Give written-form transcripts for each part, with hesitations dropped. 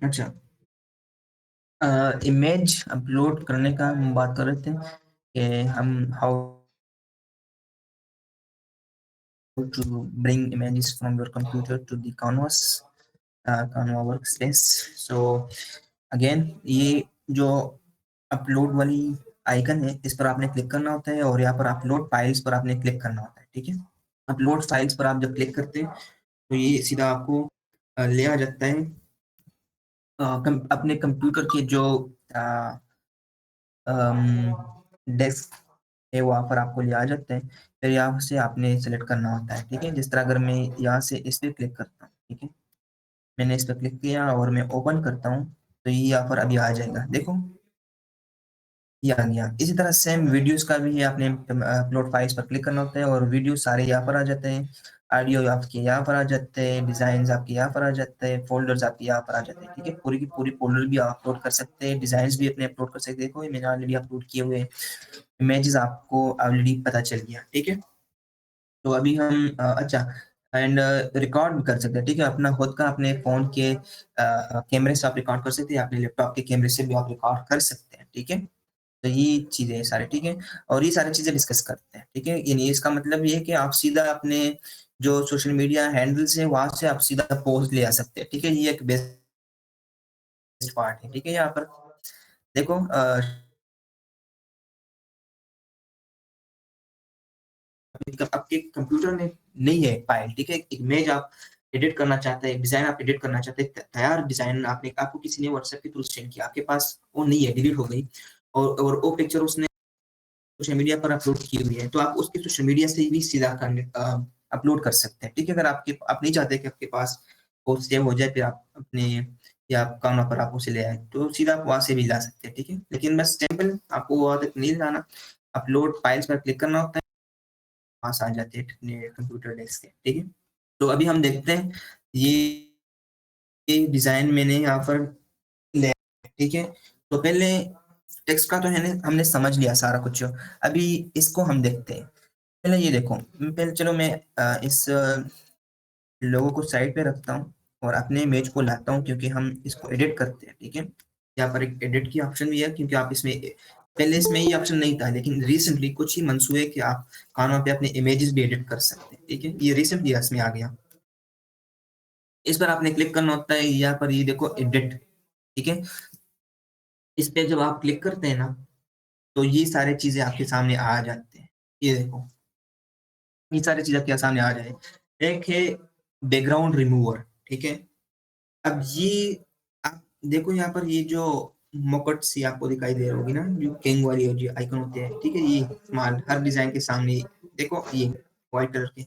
अच्छा, image upload करने का हम बात कर रहे थे कि हम how to bring images from your computer to the canvas, Canva workspace. So again, ये जो अपलोड वाली आइकन है, इस पर आपने क्लिक करना होता है और यहाँ पर अपलोड फाइल्स पर आपने क्लिक करना होता है। ठीक है, अपलोड फाइल्स पर आप जब क्लिक करते हैं तो ये सीधा आपको ले आ जाता है अपने कंप्यूटर के जो डेस्क है वहाँ पर आपको ले आ जाते हैं। फिर यहाँ से आपने सेलेक्ट करना होता है। ठीक है, जिस तरह अगर मैं यहाँ से इस पे क्लिक करता हूँ, ठीक है, मैंने इस पर क्लिक किया और मैं ओपन करता हूँ तो ये यहाँ पर अभी आ जाएगा। देखो ये आ गया। इसी तरह सेम वीडियोस का भी है, आपने अपलोड फाइल्स पर क्लिक करना होता है और वीडियो सारे यहाँ पर आ जाते हैं। ऑडियो आपके यहाँ पर आ जाते हैं, डिजाइन आपके यहाँ पर आ जाते हैं, फोल्डर्स आपके यहाँ पर आ जाते हैं। ठीक है, पूरी की पूरी फोल्डर भी आप अपलोड कर सकते हैं, डिजाइन भी अपने अपलोड कर सकते हैं। देखो ये मैंने ऑलरेडी अपलोड किए हुए इमेजेस आपको ऑलरेडी पता चल गया। ठीक है, तो अभी हम अच्छा एंड रिकॉर्ड भी कर सकते हैं। ठीक है, अपना खुद का अपने फोन के कैमरे से आप रिकॉर्ड कर सकते हैं, अपने लैपटॉप के कैमरे से भी आप रिकॉर्ड कर सकते हैं। ठीक है, तो ये चीजें सारे ठीक है, और ये सारी चीजें डिस्कस करते हैं। ठीक है, यानी इसका मतलब ये है कि आप सीधा अपने जो सोशल मीडिया हैंडल्स है वहां से आप सीधा पोस्ट ले आ सकते हैं। ठीक है, ये एक बेस्ट पार्ट है। ठीक है, यहाँ पर देखो आपके कंप्यूटर में नहीं है फाइल। ठीक है, इमेज आप एडिट करना चाहते हैं, डिजाइन आप एडिट करना चाहते हैं, तैयार डिजाइन आपने आपको किसी ने व्हाट्सएप के थ्रू सेंड किया, आपके पास वो नहीं है, डिलीट हो गई, और वो पिक्चर उसने सोशल मीडिया पर अपलोड की हुई है, तो आप उसके सोशल मीडिया से भी सीधा अपलोड कर सकते हैं। ठीक है, अगर आप नहीं चाहते कि आपके पास वो सेव हो जाए फिर आप अपने या काउंटर पर आप उसे ले आए, तो सीधा आप वहां से भी ला सकते हैं। ठीक है, लेकिन बस सिंपल आपको वहां तक नहीं लाना, अपलोड फाइल्स पर क्लिक करना होता है, पास आ जाते हैं अपने कंप्यूटर डेस्क के। ठीक है, तो अभी हम देखते हैं ये डिजाइन मैंने यहाँ पर ले। ठीक है, तो पहले टेक्स्ट का तो है हमने समझ लिया सारा कुछ। अभी इसको हम देखते हैं। पहले ये देखो, पहले चलो मैं इस लोगों को साइड पे रखता हूँ और अपने इमेज को लाता हूँ, क्योंकि हम इसको एडिट करते हैं। ठीक है, यहाँ पर एक एडिट की ऑप्शन भी है, क्योंकि आप इसमें पहले इसमें ये ऑप्शन नहीं था, लेकिन रिसेंटली कुछ ही मंथ्स हुए कि आप कानवा पे अपने इमेजेस भी एडिट कर सकते हैं। ठीक है, ये रिसेंटली इसमें आ गया। इस पर आपने क्लिक करना होता है, यहाँ पर ये देखो एडिट। ठीक है, इस पे जब आप क्लिक करते हैं ना तो ये सारी चीजें आपके सामने आ जाते हैं। ये देखो, ये सारी चीजें आपके सामने आ जाए। एक है बैकग्राउंड रिमूवर। ठीक है, अब ये आप देखो यहाँ पर ये जो मॉकेट सी आपको दिखाई दे रही होगी ना, जो किंग वाली जो आइकन होते हैं। ठीक है, ये स्मॉल हर डिजाइन के सामने देखो, ये व्हाइट कलर के।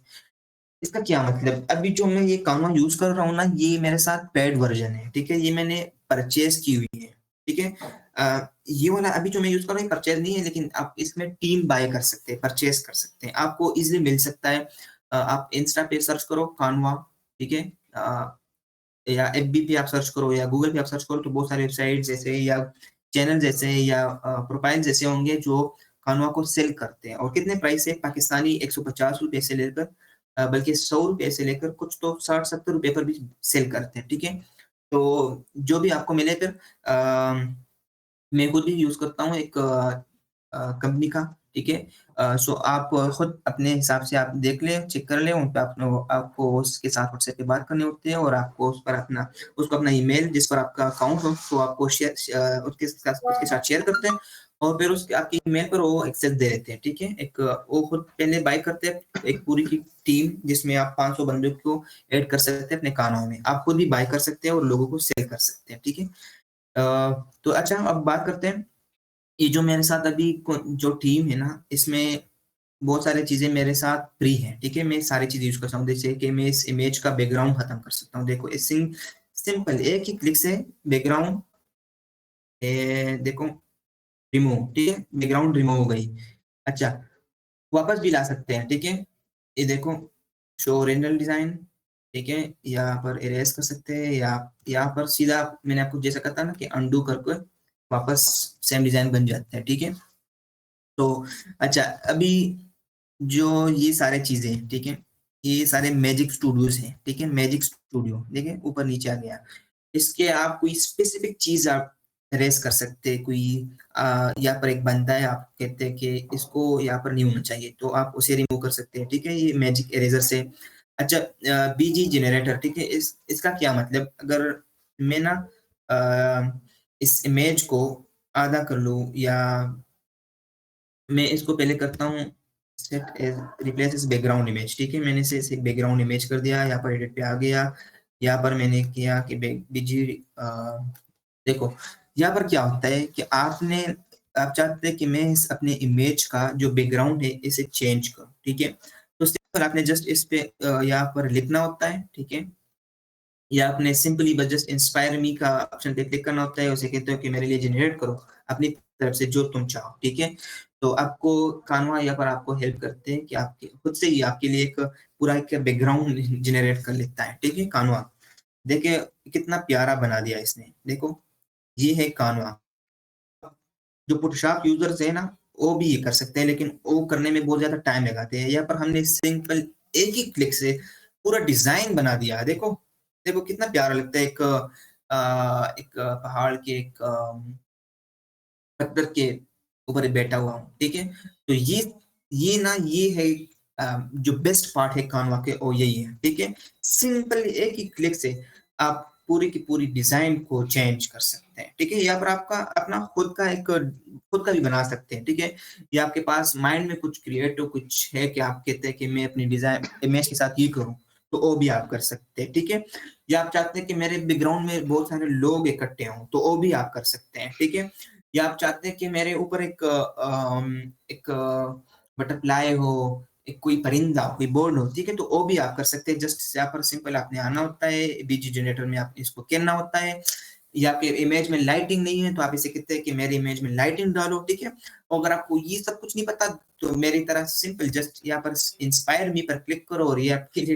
इसका क्या मतलब, अभी जो मैं ये कानवा यूज कर रहा हूँ ना, ये मेरे साथ पेड वर्जन है। ठीक है, ये मैंने परचेज की हुई है। ठीक है, ये वाला अभी जो मैं यूज कर रहा हूँ परचेज नहीं है, लेकिन आप इसमें टीम बाय कर सकते हैं, परचेज कर सकते हैं, आपको इजिली मिल सकता है। आप इंस्टा पे सर्च करो कानवा। ठीक है, या एफबी पे आप सर्च करो या गूगल पे आप सर्च करो, तो बहुत सारे वेबसाइट जैसे या चैनल जैसे या प्रोफाइल जैसे होंगे जो कानवा को सेल करते हैं। और कितने प्राइस है, पाकिस्तानी 150 रुपए से लेकर बल्कि 100 रुपए से लेकर कुछ तो 60-70 रुपए पर भी सेल करते हैं। ठीक है, तो जो भी आपको मिले फिर मैं खुद भी यूज करता हूँ एक कंपनी का। ठीक है, सो आप खुद अपने हिसाब से आप देख लें, चेक कर लें, उन पे आपको उसके साथ व्हाट्सएप पे बात करनी होती है, और आपको उस पर अपना उसको अपना ईमेल जिस पर आपका अकाउंट हो तो आपको शेयर उसके साथ शेयर करते हैं, और फिर उसके आपके ईमेल पर वो एक्सेस दे देते हैं। ठीक है, एक वो खुद पहले बाय करते हैं एक पूरी की टीम, जिसमें आप 500 बंदों को ऐड कर सकते हैं अपने कानों में, आप खुद भी बाय कर सकते हैं और लोगों को सेल कर सकते हैं। ठीक है, तो अच्छा अब बात करते हैं, ये जो मेरे साथ अभी जो टीम है ना, इसमें बहुत सारी चीजें मेरे साथ फ्री हैं। ठीक है, मैं सारी चीजें यूज कर सकता हूँ, जैसे कि मैं इस इमेज का बैकग्राउंड खत्म कर सकता हूँ। देखो इस सिंपल एक ही क्लिक से बैकग्राउंड देखो रिमूव। ठीक है, बैकग्राउंड रिमूव हो गई। अच्छा, वापस भी ला सकते हैं। ठीक है, ये देखो शो ओरिजिनल डिजाइन। ठीक है, यहाँ पर इरेज कर सकते हैं, या यहाँ पर सीधा मैंने आपको जैसा कहा था ना कि अनडू करके वापस सेम डिजाइन बन जाते हैं। ठीक है, तो अच्छा अभी जो ये सारे चीजें, ठीक है, ये सारे मैजिक स्टूडियोज हैं। ठीक है, मैजिक स्टूडियो देखिए ऊपर नीचे आ गया। इसके आप कोई स्पेसिफिक चीज़ आप रेज़ कर सकते हैं, कोई यहाँ पर एक बंदा है, आप कहते हैं कि इसको यहाँ पर नहीं होना चाहिए, तो आप उसे रिमूव कर सकते हैं, ठीक है? ये मैजिक इरेज़र से। अच्छा बीजी जनरेटर, ठीक है? इसका क्या मतलब, अगर मैं ना इस इमेज को आधा कर लूँ, या मैं इसको पहले करता हूँ set as replace as background image, ठीक है? मैंने इसे बैकग्राउंड इमेज कर दिया, यहाँ पर एडिट पे आ गया, यहाँ पर मैंने किया कि बीजी देखो, यहाँ पर क्या होता है कि आप चाहते हैं कि मैं इस अपने इमेज का जो बैकग्राउंड है, इसे चेंज करूँ, ठीक है? तो सिंपल आपने जस्ट इस पे यहाँ पर लिखना होता है, ठीक है? या आपने सिंपली बस जस्ट इंस्पायर मी का ऑप्शन पे क्लिक करना होता है, उसे कहते हो कि मेरे लिए जनरेट करो अपनी तरफ से जो तुम चाहो, ठीक है? तो आपको कान्वा यहाँ पर आपको हेल्प करते हैं कि आपके खुद से ही आपके लिए एक पूरा एक बैकग्राउंड जनरेट कर लेता है, ठीक है? कान्वा। देखिए कितना प्यारा बना दिया इसने, देखो ये है कान्वा। जो फ़ोटोशॉप यूज़र्स हैं ना, वो भी ये कर सकते हैं, लेकिन वो करने में बहुत ज़्यादा टाइम लगाते हैं। यहाँ पर हमने सिंपल एक ही क्लिक से पूरा डिज़ाइन बना दिया है। देखो, देखो कितना प्यारा लगता है, एक पहाड़ के एक पत्थर के ऊपर बैठा हुआ हूँ, ठीक है? तो ये ना ये है जो बेस्ट पार्ट है कान्वा के, वो यही है, ठीक है? सिंपल एक ही क्लिक से आप पूरी की पूरी डिज़ाइन को चेंज कर सकते हैं, ठीक है? यहाँ पर आपका अपना खुद का भी बना सकते हैं, ठीक है? या आपके पास माइंड में कुछ क्रिएटिव कुछ है कि आप कहते हैं कि मैं अपनी डिज़ाइन इमेज के साथ ये करूँ, तो वो भी आप कर सकते हैं, ठीक है? या आप चाहते हैं कि मेरे बैकग्राउंड में बहुत सारे लोग इकट्ठे हों, तो वो भी आप कर सकते हैं, ठीक है? या आप चाहते हैं कि मेरे ऊपर एक बटरफ्लाई हो, एक कोई परिंदा, कोई बर्ड हो, ठीक है? तो वो भी आप कर सकते हैं। जस्ट यहाँ पर सिंपल आपने आना होता है, बीजी जनरेटर में आप इसको कहना होता है, या आपके इमेज में लाइटिंग नहीं है, तो आप इसे कहते हैं कि मेरे इमेज में लाइटिंग डालो, ठीक है? और अगर आपको ये सब कुछ नहीं पता, तो मेरी तरह सिंपल जस्ट यहाँ पर इंस्पायर मी पर क्लिक करो और ये आपके लिए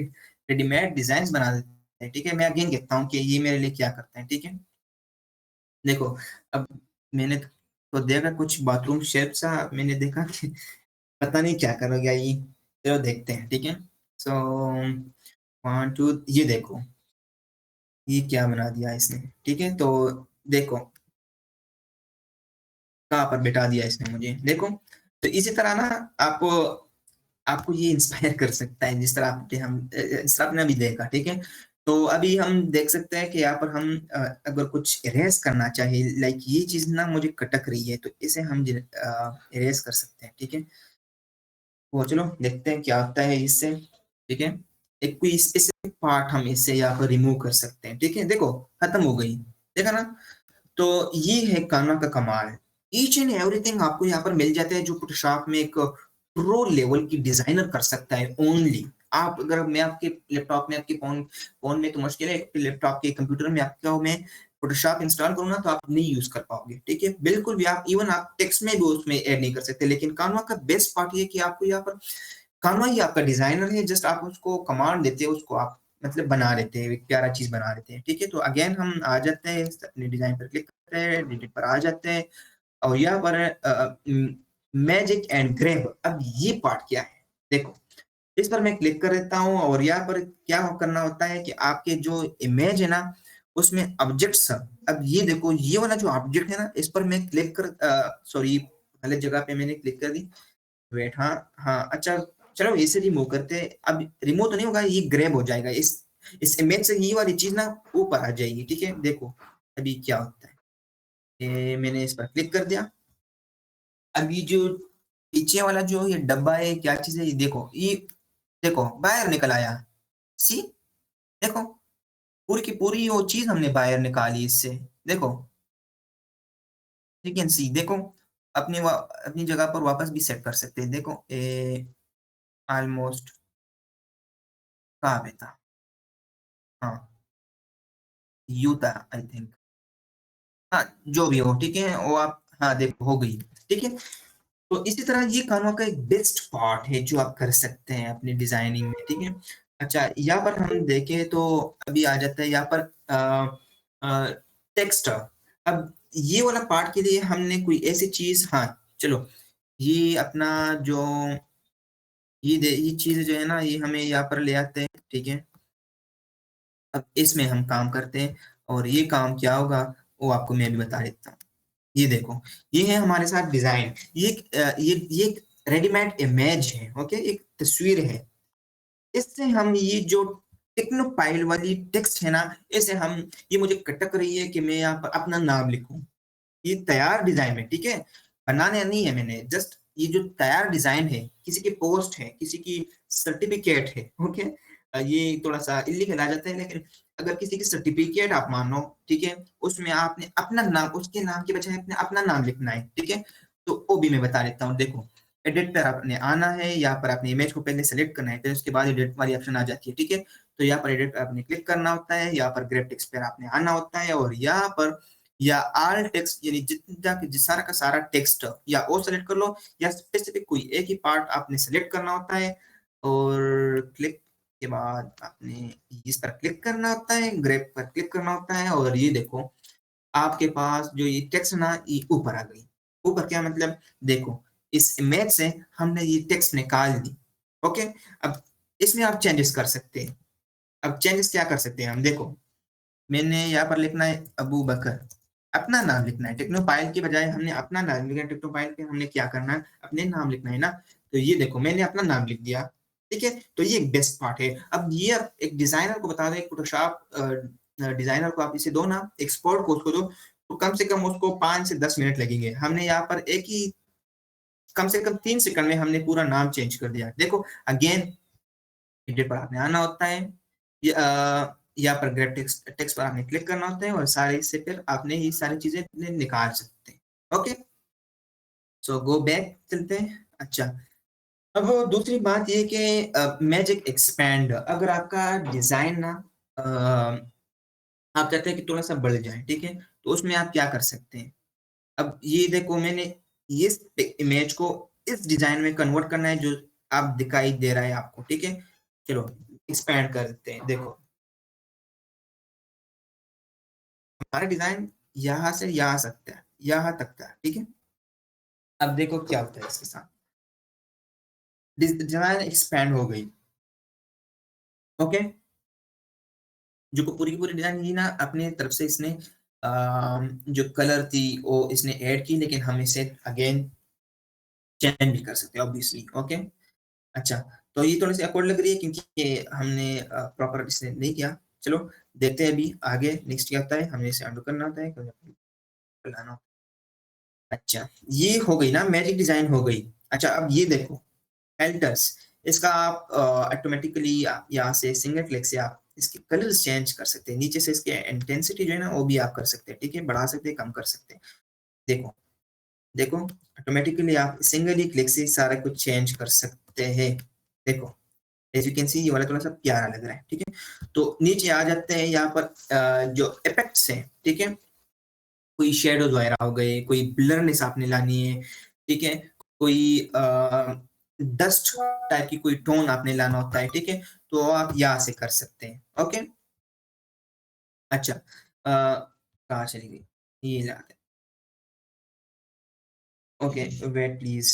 रेडीमेड डिज़ाइन्स बना देते हैं, ठीक है? मैं अगेन कहता हूँ कि ये मेरे लिए क्या करते हैं, ठीक है? देखो, अब मैंने तो देखा कुछ बाथरूम शेफ सा, मैंने देखा कि पता नहीं क्या करोगे ये, चलो देखते हैं, ठीक है? सो 1 2 ये देखो, ये क्या बना दिया इसने, ठीक है? तो देखो, कहाँ पर बिठा दिया इसने मुझे, देखो। तो इसी तरह ना आपको आपको ये इंस्पायर कर सकता है, जिस तरह जिस तरह आपने अभी देखा, ठीक है? तो अभी हम देख सकते हैं कि यहाँ पर हम अगर कुछ इरेज़ करना चाहे, लाइक ये चीज़ ना मुझे खटक रही है, तो इसे हम इरेज़ कर सकते हैं, ठीक है? तो चलो देखते हैं क्या होता है इससे, ठीक है? एक कोई स्पेसिफिक पार्ट हम इससे यहाँ पर रिमूव कर सकते हैं, ठीक है? देखो, खत्म हो गई, देखा ना? तो ये है कान्वा का कमाल। ईच एंड एवरीथिंग आपको यहाँ पर मिल जाता है, जो फ़ोटोशॉप में एक प्रो लेवल की डिज़ाइनर कर सकता है ओनली। आप अगर मैं आपके लैपटॉप में, आपके फ़ोन में तो मुश्किल है, लैपटॉप के कंप्यूटर में आपका मैं फ़ोटोशॉप इंस्टॉल करूँ ना, तो आप नहीं यूज़ कर पाओगे, ठीक है? बिल्कुल भी, आप इवन आप टेक्स्ट में भी उसमें ऐड नहीं कर सकते। लेकिन कान्वा का बेस्ट पार्ट ये है कि आपको यहाँ पर कान्वा ही आपका डिज़ाइनर है, जस्ट आप उसको कमांड देते हो, उसको आप मतलब बना देते हैं, एक प्यारा चीज़ बना देते हैं, ठीक है? तो अगेन हम आ जाते हैं, अपने डिज़ाइन पर क्लिक करते हैं, एडिट पर आ जाते हैं, और यहाँ पर मैजिक एंड ग्रैब, अब ये पार्ट क्या है? देखो, इस पर मैं क्लिक कर देता हूँ, और यहाँ पर क्या करना होता है कि आपके जो इमेज है ना, उसमें ऑब्जेक्ट्स, अब ये देखो, ये वाला जो ऑब्जेक्ट है ना, इस पर मैं क्लिक कर सॉरी, गलत जगह पे मैंने क्लिक कर दी। वेट, हाँ, हाँ, अच्छा, चलो इसे रिमूव करते हैं। अब रिमूव तो नहीं होगा, ये ग्रैब हो जाएगा। इस इमेज से ये वाली चीज़ ना ऊपर आ जाएगी, ठीक है? देखो, अभी क्या होता है। ये मैंने इस पर क्लिक कर दिया। अब ये जो पीछे वाला जो ये डब्बा है, क्या चीज़ है, ये देखो बाहर निकल आया। सी देखो, पूरी की पूरी वो चीज़ हमने बाहर निकाली इससे। देखो, यू कैन सी, देखो, अपनी जगह पर वापस भी सेट कर सकते हैं। देखो, ऑलमोस्ट कहाँ पे था? हाँ, यू था आई थिंक। हाँ, जो भी हो, ठीक है? वो आप, हाँ, देखो हो गई, ठीक है? तो इसी तरह ये कान्वा का एक बेस्ट पार्ट है जो आप कर सकते हैं अपनी डिजाइनिंग में, ठीक है? अच्छा, यहाँ पर हम देखें तो अभी आ जाता है यहाँ पर टेक्स्ट। अब ये वाला पार्ट के लिए हमने कोई ऐसी चीज, हाँ, चलो, ये अपना जो ये चीज जो है ना, ये हमें यहाँ पर ले आते हैं, ठीक है? अब इसमें हम काम करते हैं। और ये काम क्या होगा वो आपको मैं भी बता देता हूँ। ये देखो, ये है हमारे साथ डिजाइन। ये एक रेडीमेड इमेज है, ओके, एक तस्वीर है। इससे हम ये जो टेक्नोपाइल वाली टेक्स्ट है ना, इसे हम, ये मुझे खटक रही है कि मैं यहाँ पर अपना नाम लिखूं। ये तैयार डिजाइन है, ठीक है, बनाने नहीं है मैंने, जस्ट ये जो तैयार डिजाइन है, किसी की पोस्ट है, किसी की सर्टिफिकेट है, ओके। ये थोड़ा सा इलीगल आ जाता है, लेकिन अगर किसी की सर्टिफिकेट आप मानो, ठीक है, उसमें आपने अपना नाम, उसके नाम के बजाय अपने अपना नाम लिखना है, ठीक है। तो वो भी मैं बता देता हूँ, देखो। एडिट पर आपने आना है, यहाँ पर आपने इमेज को पहले सेलेक्ट करना है, फिर उसके बाद एडिट वाली ऑप्शन आ जाती है, ठीक है। तो यहाँ पर एडिट पर आपने क्लिक करना होता है, यहाँ पर ग्रेप टेक्स्ट पर आपने आना होता है, और यहाँ पर या ऑल टेक्स्ट, यानी जितना सारा का सारा टेक्स्ट या वो सेलेक्ट कर लो, या स्पेसिफिक कोई एक ही पार्ट आपने सेलेक्ट करना होता है, और क्लिक के बाद आपने इस पर क्लिक करना होता है, ग्रेप पर क्लिक करना होता है, और ये देखो आपके पास जो ये टेक्स्ट ना, ये ऊपर आ गई। ऊपर क्या मतलब, देखो, इस इमेज से हमने ये टेक्स्ट निकाल दी, ओके। अब इसमें आप चेंजेस कर सकते हैं। अब चेंजेस क्या कर सकते हैं हम, देखो, मैंने यहाँ पर लिखना है अबू बकर, अपना नाम लिखना है, टेक्नोपाइल की बजाय हमने अपना नाम लिखना है। टेक्नोपाइल पे हमने क्या करना है, अपने नाम लिखना है ना। तो ये देखो, मैंने अपना नाम लिख दिया, ठीक है। तो ये एक बेस्ट पार्ट है। अब ये एक डिजाइनर को बता दो, एक फोटोशॉप डिजाइनर को आप इसे दो ना, एक्सपोर्ट को उसको दो, तो कम से कम उसको 5 से 10 मिनट लगेंगे। हमने यहाँ पर एक ही, कम से कम 3 सेकंड में हमने पूरा नाम चेंज कर दिया। देखो, अगेन एडिट पर आपने आना होता है, यहाँ पर ग्रेप टेक्स्ट टेक्स्ट पर आपने क्लिक करना होता है, और सारे से फिर आपने ये सारी चीजें निकाल सकते हैं, ओके। सो गो बैक चलते हैं। अच्छा, अब दूसरी बात ये कि मैजिक एक्सपैंड, अगर आपका डिजाइन ना, अ, आप चाहते हैं कि थोड़ा सा बढ़ जाए, ठीक है, तो उसमें आप क्या कर सकते हैं। अब ये देखो, मैंने इस इमेज को इस डिजाइन में कन्वर्ट करना है जो आप दिखाई दे रहा है आपको, ठीक है। चलो एक्सपैंड कर देते हैं, देखो हमारा डिजाइन यहाँ से यहाँ सकता है, यहाँ तक था, ठीक है। अब देखो क्या होता है इसके साथ, डिजाइन एक्सपैंड हो गई, ओके। जो को पूरी की पूरी डिजाइन ही ना अपने तरफ से इसने जो कलर थी वो इसने ऐड की, लेकिन हम इसे अगेन चेंज भी कर सकते हैं ऑब्वियसली, ओके। अच्छा, तो ये थोड़ी सी अकवर्ड लग रही है क्योंकि ये हमने प्रॉपर इसे नहीं किया। चलो देखते हैं अभी आगे नेक्स्ट क्या होता है, हमें इसे अंडू करना होता है, लाना। अच्छा, ये हो गई ना, मैजिक डिजाइन हो गई। अच्छा, अब ये देखो एल्टर्स, इसका आप ऑटोमेटिकली यहाँ से सिंगल क्लिक से आप इसके कलर्स चेंज कर सकते हैं। नीचे से इसके इंटेंसिटी जो है ना वो भी आप कर सकते हैं, ठीक है, बढ़ा सकते हैं, कम कर सकते हैं। देखो, देखो, ऑटोमेटिकली आप सिंगल ही क्लिक से सारा कुछ चेंज कर सकते हैं। देखो, एज यू कैन सी, ये वाला थोड़ा सा प्यारा लग रहा है, ठीक है। तो नीचे आ जाते हैं, यहाँ पर जो इफेक्ट्स हैं, ठीक है, कोई शेडोज वगैरह हो गए, कोई ब्लरनेस आपने लानी है, ठीक है, कोई डस्ट टाइप की कोई टोन आपने लाना होता है, ठीक है, तो आप यहाँ से कर सकते हैं, ओके। अच्छा, कहाँ चली गई, ये लाते हैं, ओके, वेट प्लीज।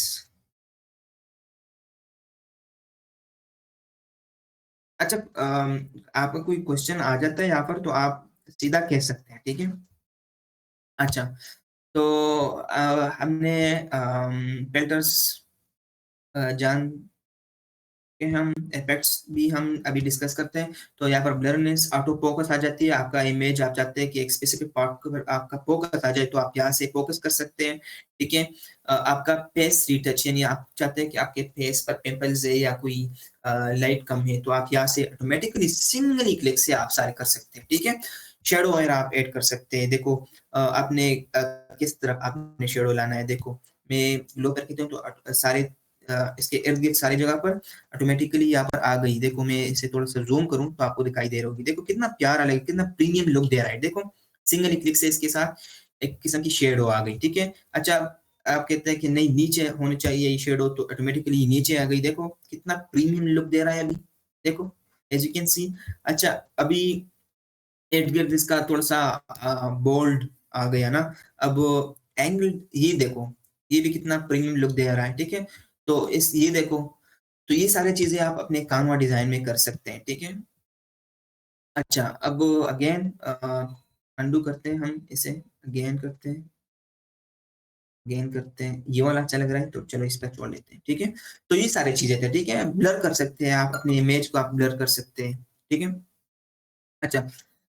अच्छा, आपका कोई क्वेश्चन आ जाता है यहाँ पर तो आप सीधा कह सकते हैं, ठीक है। अच्छा, तो हमने फिल्टर्स जान के, हम इफेक्ट्स भी हम अभी डिस्कस करते हैं। तो यहाँ पर ब्लरनेस, ऑटो फोकस आ जाती है। आपका इमेज आप चाहते हैं कि एक स्पेसिफिक पार्ट पर आपका फोकस आ जाए, तो आप यहाँ से फोकस कर सकते हैं, ठीक है। आपका फेस रीटच, यानी आप चाहते हैं कि आपके फेस पर पिंपल्स है या कोई लाइट कम है, तो आप यहाँ से ऑटोमेटिकली सिंगली क्लिक से आप सारे कर सकते हैं, ठीक है। शेडो वगैरह आप ऐड कर सकते हैं। देखो, आपने किस तरफ आपने शेडो लाना है, देखो मैं लो करके दूं तो सारे इसके इर्द गिर्द सारी जगह पर ऑटोमेटिकली यहाँ पर आ गई। देखो, मैं इसे थोड़ा सा जूम करूं तो आपको दिखाई दे रहा होगी। देखो कितना प्यारा लगे, कितना प्रीमियम लुक दे रहा है। देखो, सिंगल क्लिक से इसके साथ एक किस्म की शेडो आ गई, ठीक है। अच्छा, आप कहते हैं कि नहीं नीचे होनी चाहिए ये शेडो, तो ऑटोमेटिकली नीचे आ गई। देखो कितना प्रीमियम लुक दे रहा है अभी, देखो, एज यू कैन सी। अच्छा, अभी इर्द गिर्द इसका थोड़ा सा बोल्ड आ गया ना। अब एंगल ये देखो, ये भी कितना प्रीमियम लुक दे रहा है, ठीक है। तो इस ये देखो, तो ये सारी चीजें आप अपने कानवा डिजाइन में कर सकते हैं, ठीक है। अच्छा, अब अगेन अंडू करते हैं, हम इसे गेन करते हैं, ये वाला अच्छा लग रहा है तो चलो इस पे छोड़ लेते हैं, ठीक है। तो ये सारी चीजें थे, ठीक है। ब्लर कर सकते हैं आप अपनी इमेज को, आप ब्लर कर सकते हैं, ठीक है। अच्छा,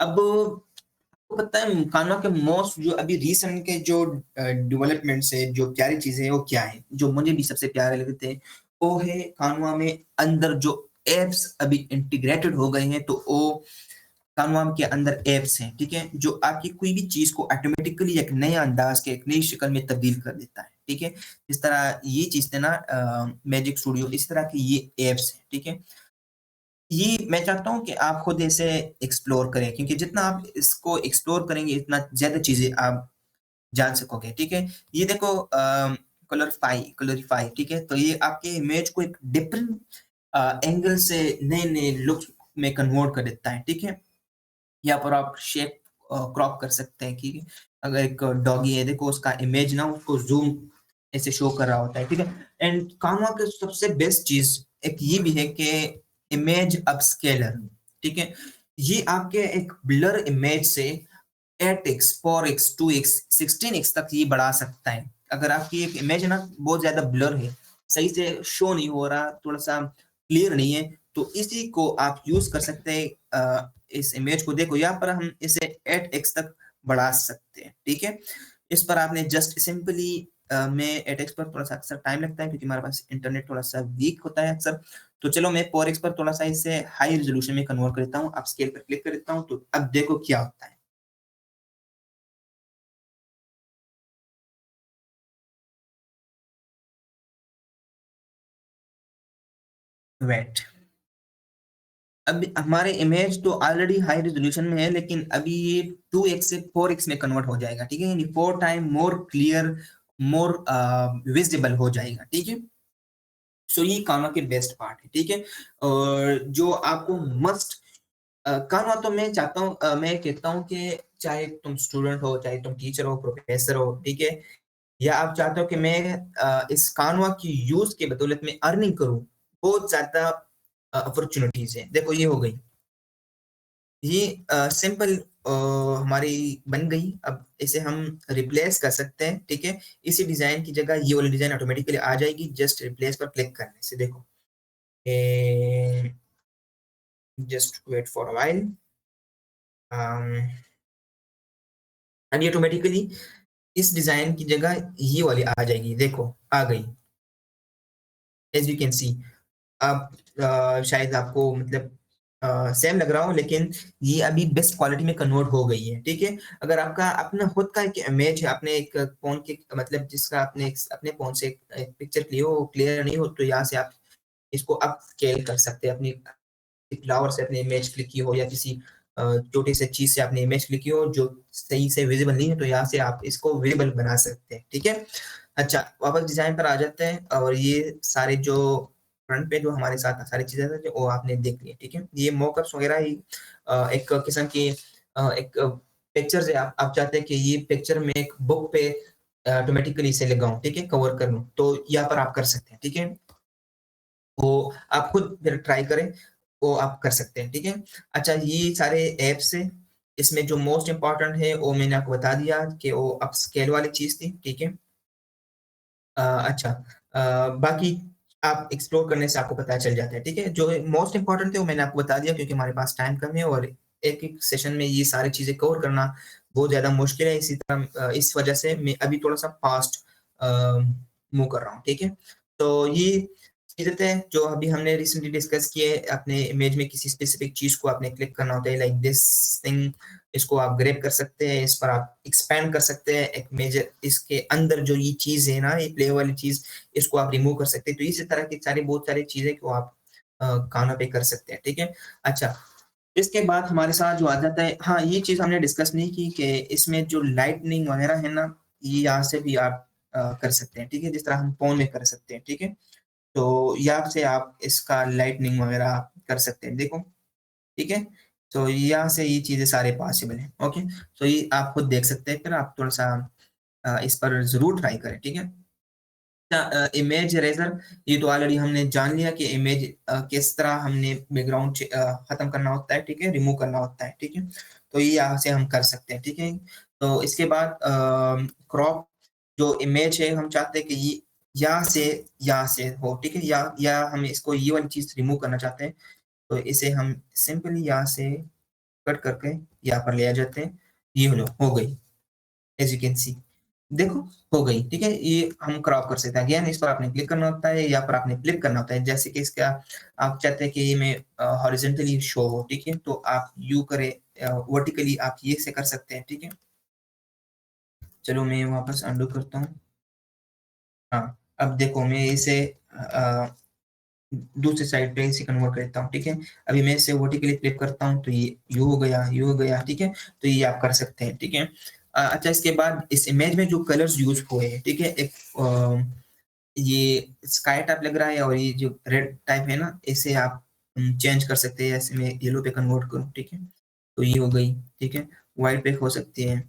अब आपको पता है कान्वा के मोस्ट जो अभी रिसेंट के जो डेवलपमेंट्स है, जो प्यारी चीजें हैं वो क्या है, जो मुझे भी सबसे प्यारे लगते हैं, वो है कान्वा में अंदर जो एप्स अभी इंटीग्रेटेड हो गए हैं, तो वो कानवा के अंदर एप्स हैं, ठीक है, जो आपकी कोई भी चीज को ऑटोमेटिकली एक नए अंदाज के, एक नई शक्ल में तब्दील कर देता है, ठीक है। इस तरह ये चीज थे ना मैजिक स्टूडियो, इस तरह की ये एप्स हैं, ठीक है। ये मैं चाहता हूँ कि आप खुद इसे एक्सप्लोर करें, क्योंकि जितना आप इसको एक्सप्लोर करेंगे इतना ज्यादा चीजें आप जान सकोगे, ठीक है। ये देखो कलरीफाई, ठीक है, तो ये आपके इमेज को एक डिफरेंट एंगल से नए नए लुक में कन्वर्ट कर देता है, ठीक है। यहाँ पर आप शेप क्रॉप कर सकते हैं कि अगर एक डॉगी है, देखो उसका इमेज ना उसको जूम ऐसे शो कर रहा होता है, ठीक है। एंड कानवा के सबसे बेस्ट चीज एक ये भी है कि इमेज अपस्केलर, ठीक है। ये आपके एक ब्लर इमेज से 8x 4x 2x 16x तक ये बढ़ा सकता है। अगर आपकी एक इमेज है ना बहुत ज्यादा ब्लर है, सही से शो नहीं हो रहा, थोड़ा सा क्लियर नहीं है, तो इसी को आप यूज कर सकते हैं। इस इमेज को देखो, यहाँ पर हम इसे 8x तक बढ़ा सकते हैं, ठीक है। इस पर आपने जस्ट सिंपली मैं 8x पर थोड़ा सा अक्सर टाइम लगता है क्योंकि हमारे पास इंटरनेट थोड़ा सा वीक होता है अक्सर, तो चलो मैं 4x पर थोड़ा सा इसे हाई रेजोल्यूशन में कन्वर्ट कर देता हूँ। आप स्केल पर क्लिक कर देता हूँ, तो अब देखो क्या होता है। वेट, अब हमारे इमेज तो ऑलरेडी हाई रेजोल्यूशन में है, लेकिन अभी ये 2x से 4x में कन्वर्ट हो जाएगा, ठीक है, यानी 4 time more clear, more visible हो जाएगा, ठीक है। सो ये कानवा के बेस्ट पार्ट है, ठीक है। और जो आपको मस्ट कानवा, तो मैं चाहता हूँ मैं कहता हूँ कि चाहे तुम स्टूडेंट हो, चाहे तुम टीचर हो, प्रोफेसर हो, ठीक है, या आप चाहते हो कि मैं इस कानवा की यूज के बदौलत में अर्निंग करूं, बहुत ज्यादा अपॉर्चुनिटीज है। देखो ये हो गई, ये सिंपल हमारी बन गई। अब इसे हम रिप्लेस कर सकते हैं, ठीक है। इसी डिजाइन की जगह ये वाली डिजाइन ऑटोमेटिकली आ जाएगी जस्ट रिप्लेस पर क्लिक करने से, देखो just wait for a while, and ये ऑटोमेटिकली इस डिजाइन की जगह ये वाली आ जाएगी, देखो आ गई, एज यू कैन सी। आप शायद आपको मतलब सेम लग रहा हो, लेकिन ये अभी बेस्ट क्वालिटी में कन्वर्ट हो गई है, ठीक है। अगर आपका अपना खुद का एक इमेज है, आपने एक फोन के मतलब जिसका आपने अपने फोन से एक पिक्चर ली हो, क्लियर नहीं हो, तो यहाँ से आप इसको अप स्केल कर सकते हैं। अपनी फ्लावर से अपनी इमेज क्लिक की हो, या किसी छोटी सी चीज से आपने इमेज क्लिक की हो जो सही से विजिबल नहीं है, तो यहाँ से आप इसको विजिबल बना सकते हैं, ठीक है। अच्छा, वापस डिजाइन पर आ जाते हैं, और ये सारे जो फ्रंट पे जो हमारे साथ सारी चीजें थी वो आपने देख ली, ठीक है। ये मॉकअप्स वगैरह ही एक किस्म की एक पिक्चर है। आप चाहते हैं कि ये पिक्चर में एक बुक पे ऑटोमेटिकली इसे लगाऊं, ठीक है, कवर कर लूं, तो यहाँ पर आप कर सकते हैं, ठीक है। वो आप खुद फिर ट्राई करें, वो आप कर सकते हैं, ठीक है। अच्छा, ये सारे ऐप्स हैं, इसमें जो मोस्ट इम्पोर्टेंट है वो मैंने आपको बता दिया कि वो अप स्केल वाली चीज थी, ठीक है। अच्छा, बाकी आप एक्सप्लोर करने से आपको पता चल जाता है, ठीक है। जो मोस्ट इंपॉर्टेंट थे वो मैंने आपको बता दिया, क्योंकि हमारे पास टाइम कम है और एक एक सेशन में ये सारी चीजें कवर करना बहुत ज्यादा मुश्किल है। इसी तरह इस वजह से मैं अभी थोड़ा सा फास्ट मूव कर रहा हूँ, ठीक है। तो ये चीजें थे जो अभी हमने रिसेंटली डिस्कस किए। अपने इमेज में किसी स्पेसिफिक चीज को आपने क्लिक करना होता है, लाइक दिस थिंग, इसको आप ग्रैब कर सकते हैं, इस पर आप एक्सपैंड कर सकते हैं एक मेजर, इसके अंदर जो ये चीज है ना, ये प्ले वाली चीज, इसको आप रिमूव कर सकते हैं। तो इसी तरह की सारी बहुत सारी चीजें को आप कानों पे कर सकते हैं, ठीक है। अच्छा, इसके बाद हमारे साथ जो आ जाता है, हाँ ये चीज हमने डिस्कस नहीं की कि इसमें जो लाइटनिंग वगैरह है ना, ये यहाँ से भी आप कर सकते हैं, ठीक है, जिस तरह हम फोन में कर सकते हैं, ठीक है। तो यहाँ से आप इसका लाइटनिंग वगैरह आप कर सकते हैं, देखो, ठीक है। तो यहाँ से ये चीजें सारे पॉसिबल हैं, ओके। तो ये आप खुद देख सकते हैं, फिर आप थोड़ा सा इस पर जरूर ट्राई करें, ठीक है। इमेज इरेजर, ये तो ऑलरेडी हमने जान लिया कि इमेज किस तरह हमने बैकग्राउंड खत्म करना होता है, ठीक है, रिमूव करना होता है, ठीक है। तो ये यहाँ से हम कर सकते हैं, ठीक है? तो इसके बाद क्रॉप जो इमेज है हम चाहते हैं कि ये यहाँ से हो, ठीक है? या हम इसको ये वाली चीज़ रिमूव करना चाहते हैं, तो इसे हम सिंपली यहाँ से कट करके यहाँ पर ले आ जाते हैं। ये लो हो गई, एज़ यू कैन सी। देखो हो गई, ठीक है? ये हम क्रॉप कर सकते हैं। अगेन इस पर आपने क्लिक करना होता है या पर आपने फ्लिप करना होता है। जैसे कि इसका आप चाहते हैं कि ये में हॉरिज़ॉन्टली शो हो, ठीक है? तो आप यू करें वर्टिकली आप ये से कर सकते हैं, ठीक है? चलो मैं वापस अंडू करता हूँ। हाँ, अब देखो मैं इसे दूसरी साइड पे इसे कन्वर्ट कर देता हूँ, ठीक है? अभी मैं इसे वर्टिकली फ्लिप करता हूँ तो ये यू हो गया, ठीक है? तो ये आप कर सकते हैं, ठीक है? अच्छा इसके बाद इस इमेज में जो कलर्स यूज़ हुए हैं, ठीक है? एक ये स्काई टाइप लग रहा है और ये जो रेड टाइप है ना, इसे आप चेंज कर सकते हैं। ऐसे मैं येलो पे कन्वर्ट करूँ, ठीक है? तो ये हो गई, ठीक है? व्हाइट पे हो सकती है,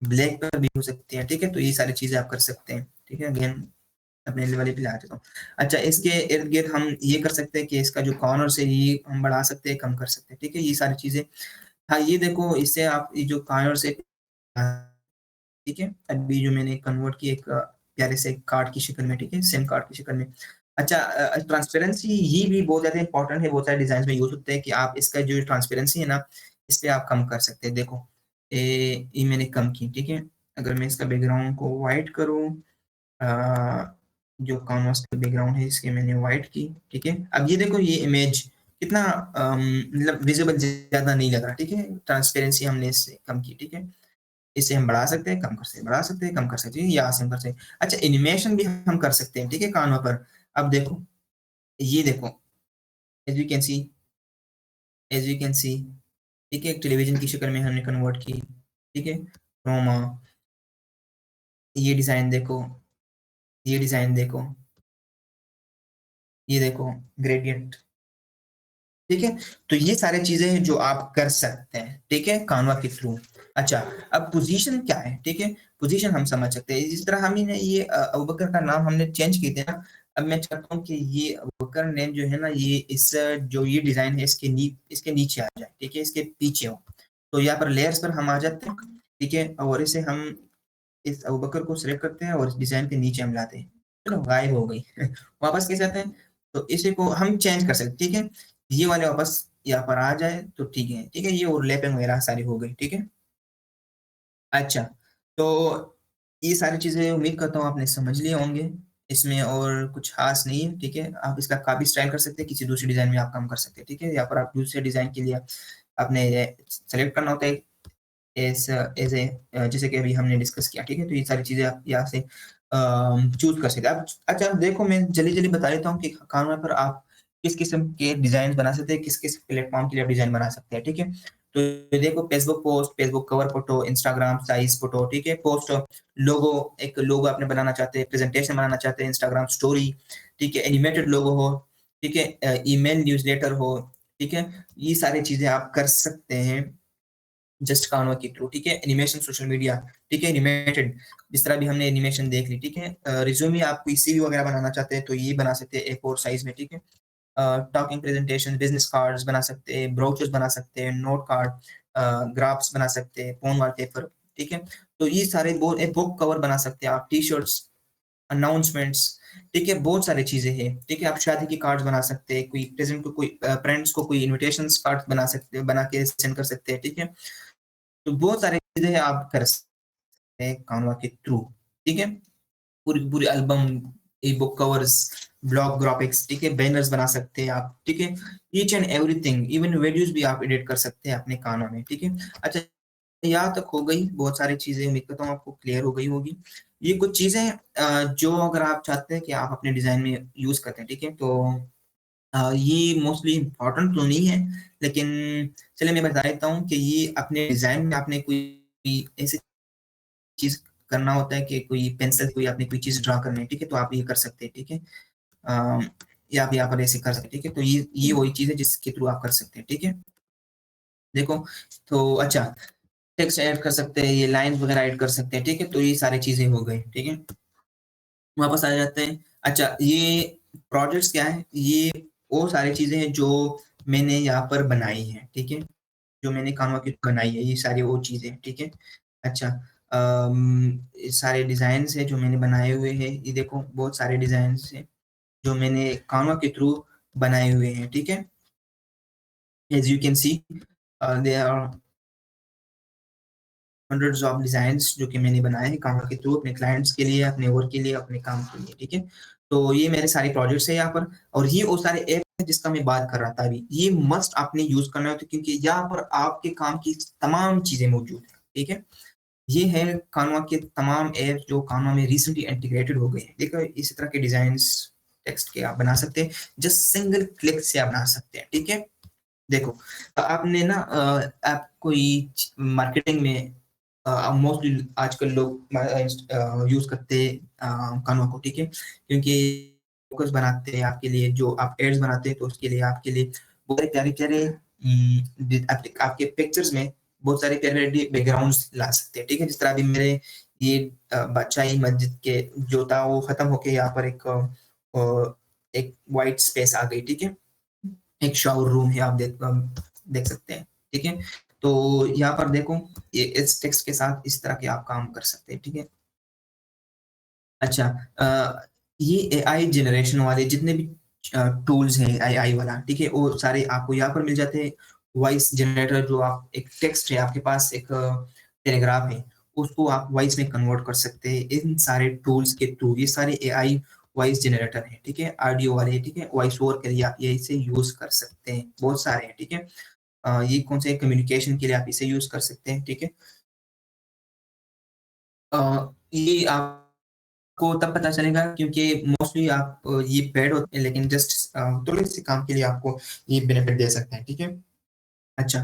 ब्लैक पे भी हो सकती है, ठीक है? तो ये सारी चीज़ें आप कर सकते हैं, ठीक है? अगेन अपने वाले पे ला देता हूँ। अच्छा इसके इर्द-गिर्द हम ये कर सकते हैं कि इसका जो कॉर्नर्स है ये हम बढ़ा सकते हैं, कम कर सकते हैं, ठीक है? ये सारी चीज़ें हाँ, ये देखो इससे आप ये जो कॉर्नर्स है ठीक है? अभी जो मैंने कन्वर्ट की एक प्यारे से कार्ड की शक्ल में, ठीक है? सिम कार्ड की शक्ल में। अच्छा ट्रांसपेरेंसी ये भी बहुत ज़्यादा इम्पोर्टेंट है, बहुत सारे डिज़ाइन्स में यूज़ होता है कि आप इसका जो ट्रांसपेरेंसी है ना, इस पे आप कम कर सकते हैं। देखो, ये मैंने कम की, ठीक है? अगर मैं इसका बैकग्राउंड को व्हाइट करूँ जो कैनवास का बैकग्राउंड है इसके मैंने व्हाइट की, ठीक है? अब ये देखो ये इमेज कितना मतलब विज़िबल ज़्यादा नहीं लग रहा, ठीक है? ट्रांसपेरेंसी हमने इससे कम की, ठीक है? इसे हम बढ़ा सकते हैं, कम कर सकते हैं, बढ़ा सकते हैं, कम कर सकते हैं, यहाँ से हम कर सकते हैं। अच्छा एनिमेशन भी हम कर सकते हैं, ठीक है? कानवा पर। अब देखो, ये देखो, as you can see as you can see ठीक है? एक टेलीविज़न की शक्ल में हमने कन्वर्ट की, ठीक है? क्रोमा, ये डिज़ाइन देखो, ये डिज़ाइन देखो, ये देखो ग्रेडिएंट, ठीक है? तो ये सारी चीज़ें हैं जो आप कर सकते हैं, ठीक है? कानवा के थ्रू। अच्छा, अब पोज़ीशन क्या है, ठीक है? पोज़ीशन हम समझ सकते हैं। इस तरह हमने ये अबू बकर का नाम हमने चेंज किए थे ना, अब मैं चाहता हूँ कि ये अबू बकर नेम जो है ना ये इस जो ये डिज़ाइन है इसके नीचे आ जाए, ठीक है? इसके पीछे हो। तो यहाँ पर लेयर्स पर हम आ जाते हैं, ठीक है? और इसे हम इस अबू बकर को सिलेक्ट करते हैं और इस डिज़ाइन के नीचे हम लाते हैं। चलो गायब हो गई। वापस कैसे आते हैं? तो इसी को हम चेंज कर सकते हैं, ठीक है? ये वाले वापस यहाँ पर आ जाए तो ठीक है? ये ओवरलैपिंग वगैरह सारी हो गई, ठीक है? अच्छा, तो ये सारी चीज़ें उम्मीद करता हूँ आपने समझ लिए होंगे। इसमें और कुछ ख़ास नहीं है, ठीक है? आप इसका काफ़ी स्टाइल कर सकते हैं, किसी दूसरी डिज़ाइन में आप काम कर सकते हैं, ठीक है? यहाँ पर आप दूसरे डिज़ाइन के लिए आपने सेलेक्ट करना होता है एज़ ए जैसे कि अभी हमने डिस्कस किया, ठीक है? तो ये सारी चीज़ें आप यहाँ से चूज़ कर सकते हैं। आप अच्छा देखो मैं जल्दी-जल्दी बता देता हूँ कि कानवा पर आप किस किस्म के डिज़ाइन बना सकते हैं, किस-किस प्लेटफ़ॉर्म के लिए आप डिज़ाइन बना सकते हैं, ठीक है? तो ये देखो Facebook post, Facebook cover photo, Instagram size photo, ठीक है? पोस्ट लोगो एक लोगो आपने बनाना चाहते हैं, प्रेज़ेंटेशन बनाना चाहते हैं, इंस्टाग्राम स्टोरी, ठीक है? एनिमेटेड लोगो हो, ठीक है? ईमेल न्यूज़लेटर हो, ठीक है? ये सारी चीज़ें आप कर सकते हैं जस्ट कान्वा के थ्रू, ठीक है? एनिमेशन सोशल मीडिया, ठीक है? एनिमेटेड जिस तरह भी हमने एनिमेशन देख ली, ठीक है? रिज़्यूमे आप कोई सीवी वगैरह बनाना चाहते हैं तो ये बना सकते हैं ए4 साइज़ में, ठीक है? टॉकिंग प्रेज़ेंटेशन, बिज़नेस कार्ड्स बना सकते हैं, ब्रोचर्स बना सकते हैं, नोट कार्ड ग्राफ्स बना सकते हैं, फ़ोन वॉलपेपर, ठीक है? तो ये सारे एक बुक कवर बना सकते हैं आप, टी-शर्ट्स, अनाउंसमेंट्स, ठीक है? बहुत सारी चीज़ें हैं, ठीक है? आप शादी के कार्ड्स बना सकते हैं, कोई प्रेज़ेंट को कोई फ्रेंड्स को कोई इन्विटेशंस कार्ड्स बना सकते हैं, बना के सेंड कर सकते हैं, ठीक है? तो बहुत सारी चीज़ें आप कर सकते हैं कानवा के थ्रू, ठीक है? पूरी-पूरी album, ebook covers, blog graphics, ठीक है? बैनर्स बना सकते हैं आप, ठीक है? Each and everything even videos भी आप एडिट कर सकते हैं अपने कानवा में, ठीक है? अच्छा, यहाँ तक हो गई, बहुत सारी चीज़ें उम्मीद करता हूँ आपको क्लियर हो गई होगी। ये कुछ चीज़ें जो अगर आप चाहते हैं कि आप अपने डिज़ाइन में यूज़ करते हैं, ठीक है? तो ये मोस्टली इम्पोर्टेंट तो नहीं है, लेकिन चलिए मैं बता देता हूँ कि ये अपने डिज़ाइन में आपने कोई ऐसी चीज़ करना होता है कि कोई पेंसिल कोई आपने कोई चीज़ ड्रा करनी है, ठीक है? तो आप ये कर सकते हैं, ठीक है? या आप यहाँ पर ऐसे कर सकते हैं, ठीक है? तो ये वही चीज़ है जिसके थ्रू आप कर सकते हैं, ठीक है? देखो, तो अच्छा टेक्स्ट ऐड कर सकते हैं, ये लाइन्स वगैरह ऐड कर सकते हैं, ठीक है? तो ये सारी चीज़ें हो गई, ठीक है? वापस आ जाते हैं। अच्छा ये प्रोजेक्ट्स क्या है? ये वो सारी चीज़ें हैं जो मैंने यहाँ पर बनाई हैं, ठीक है? जो मैंने कानवा की बनाई है, ये सारी वो चीज़ें, ठीक है? अच्छा, ये सारे डिज़ाइन्स हैं जो मैंने बनाए हुए हैं, ये देखो बहुत सारे डिज़ाइन्स हैं, जो मैंने कानवा के थ्रू बनाए हुए हैं, ठीक है? As you can see, there are hundreds of designs जो कि मैंने बनाए हैं कानवा के थ्रू अपने क्लाइंट्स के लिए, अपने वर्क के लिए, अपने काम के लिए, ठीक है? तो ये मेरे सारे प्रोजेक्ट्स हैं यहाँ पर और ये वो सारे ऐप हैं जिसका मैं बात कर रहा था अभी। ये मस्ट आपने यूज़ करना है तो क्योंकि यहाँ पर आपके काम की तमाम चीज़ें मौजूद हैं, ठीक है? ये है कानवा के तमाम ऐप्स जो कानवा में रिसेंटली इंटीग्रेटेड हो गए हैं। देखो इसी तरह के डिजाइन्स टेक्स्ट के आप बना सकते हैं, जस्ट सिंगल क्लिक से आप बना सकते हैं, ठीक है? देखो, आपने ना आप कोई मार्केटिंग में मोस्टली आजकल लोग यूज़ करते हैं कानवा को, ठीक है? क्योंकि फ़ोकस बनाते हैं आपके लिए, जो आप एड्स बनाते हैं, तो उसके लिए आपके लिए बहुत सारे प्यारे-प्यारे आपके आपके पिक्चर्स में बहुत सारे प्यारे-प्यारे बैकग्राउंड्स ला सकते हैं, ठीक है? जिस तरह अभी मेरे ये बादशाही मस्जिद के जो था, वो खत्म होके यहाँ पर एक व्हाइट स्पेस आ गई, ठीक है? एक शावर रूम है आप देख सकते हैं, ठीक है? तो यहाँ पर देखो ये इस टेक्स्ट के साथ इस तरह के आप काम कर सकते हैं, ठीक है? अच्छा, ये एआई जनरेशन वाले जितने भी टूल्स हैं एआई वाला, ठीक है? वो सारे आपको यहाँ पर मिल जाते हैं। वॉइस जनरेटर जो आप एक टेक्स्ट है आपके पास एक पैराग्राफ है, उसको आप वॉइस में कन्वर्ट कर सकते हैं इन सारे टूल्स के थ्रू। ये सारे एआई वॉइस जनरेटर हैं, ठीक है? ऑडियो वाले, ठीक है? वॉइस ओवर के लिए आप ये इसे यूज़ कर सकते हैं, बहुत सारे हैं, ठीक है? ये कौन से कम्युनिकेशन के लिए आप इसे यूज़ कर सकते हैं, ठीक है? ये आपको तब पता चलेगा क्योंकि मोस्टली आप ये पेड होते हैं लेकिन जस्ट थोड़े से काम के लिए आपको ये बेनिफिट दे सकते हैं, ठीक है? अच्छा,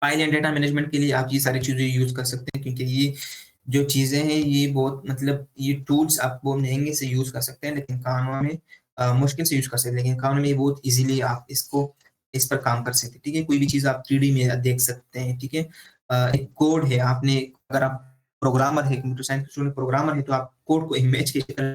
फाइल एंड डेटा मैनेजमेंट के लिए आप ये सारी चीज़ें यूज़ कर सकते हैं क्योंकि ये जो चीज़ें हैं ये बहुत मतलब ये टूल्स आप बहुत महँगे से यूज़ कर सकते हैं लेकिन कानवा में मुश्किल से यूज़ कर सकते हैं लेकिन कानवा में ये बहुत ईज़िली आप इस पर काम कर सकते हैं, ठीक है? कोई भी चीज़ आप 3D में देख सकते हैं, ठीक है? एक कोड है आपने अगर आप प्रोग्रामर है, कंप्यूटर साइंस के स्टूडेंट प्रोग्रामर है तो आप कोड को इमेज की शक्ल